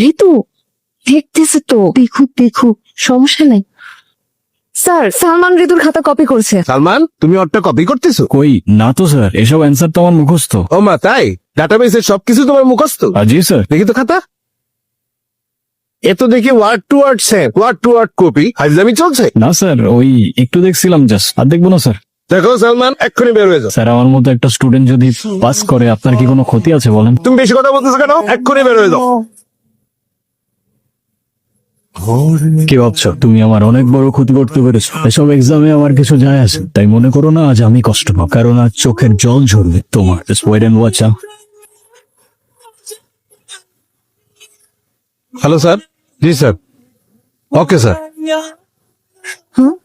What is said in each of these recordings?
ঋতু দেখতেছে তো, দেখুক দেখুক, সমস্যা নাই। স্যার, সালমান ঋতুর খাতা কপি করছে। সালমান, তুমি ওরটা কপি করতেছো? কই না তো স্যার, এসব অ্যান্সার তো আমার মুখস্থ। ও মা, তাই? ডাটাবেসের সবকিছু তোমার মুখস্থ? জি স্যার। দেখি তো খাতা। এ তো দেখি word to word same, word to word copy. হাজলামি চলছে? না স্যার, ওই একটু দেখছিলাম জাস্ট, আর দেখবো না স্যার। দেখো সালমান, এক্ষুনি বের হয়ে যাও। স্যার, আমার মতো একটা স্টুডেন্ট যদি পাস করে আপনার কি কোনো ক্ষতি আছে বলেন? তুমি বেশি কথা বলতেছো কেন? এক্ষুনি বের হয়ে যাও। কি ভাবছো তুমি আমার অনেক বড় ক্ষতি করতে পেরেছো? এসব এক্সামে আমার কিছু যায় আসে, তাই মনে করো না আজ আমি কষ্ট পাবো, কারণ আজ চোখের জল ঝরবে তোমার। Just wait and watch, huh? Hello sir. G sir. Okay sir. হ্যাঁ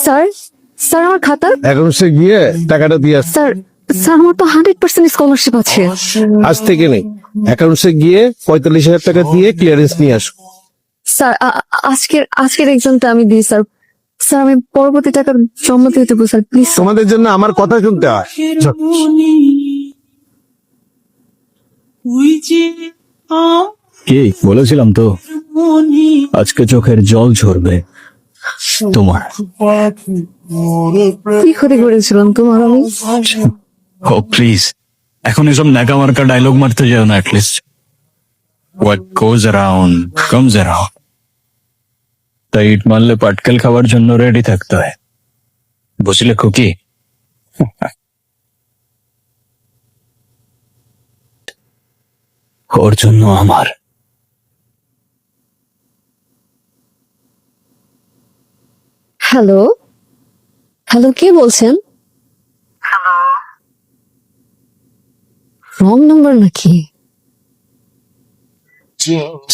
স্যার, স্যার আমার খাতা। অ্যাকাউন্টসে গিয়ে টাকাটা দিয়ে আস। স্যার, স্যার আমার তো 100% স্কলারশিপ আছে। আজ থেকে নেই, অ্যাকাউন্টসে গিয়ে 45,000 টাকা দিয়ে ক্লিয়ারেন্স নিয়ে আসো। স্যার, আজকের এক্সামটা আমি দিই স্যার। স্যার আমি পরবর্তী টাকা জমা দিয়ে দেবো স্যার, প্লিজ। তোমাদের জন্য আমার কথা শুনতে হয়। যাও। কি বলেছিলাম তো, আজকে চোখের জল ঝরবে তোমার। কি ক্ষতি করেছিলাম তোমার আমি? ও প্লিজ, এখন এসব ন্যাকা মার্কা ডায়লগ মারতে যাও না। At least what goes around comes around. তাই ইট মারলে পাটকেল খাওয়ার জন্য রেডি থাকতে হয়, বুঝলে খুকি? ওর জন্য আমার। হ্যালো, হ্যালো, কে বলছেন? রং নাম্বার নাকি?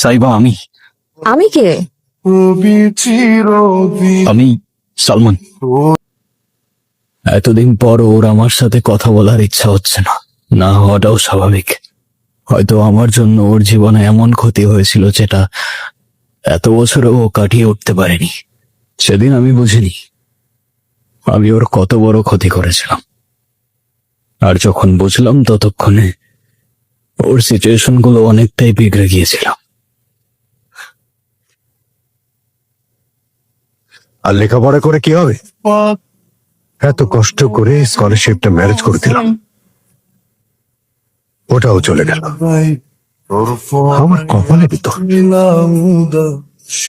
সাইবা, আমি আমি কে? আমি সালমান। এতদিন পর ওর আমার সাথে কথা বলার ইচ্ছা হচ্ছে না, না হওয়াটাও স্বাভাবিক। হয়তো আমার জন্য ওর জীবনে এমন ক্ষতি হয়েছিল যেটা এত বছরে ও কাটিয়ে উঠতে পারেনি। সেদিন আমি বুঝিনি আমি ওর কত বড় ক্ষতি করেছিলাম, আর যখন বুঝলাম ততক্ষণে ওর সিচুয়েশন গুলো অনেকটাই বিগড়ে গিয়েছিল। আর লেখাপড়া করে কি হবে? এত কষ্ট করে স্কলারশিপটা ম্যানেজ করে দিলাম, ওটাও চলে গেল। আমার কপালে বিত।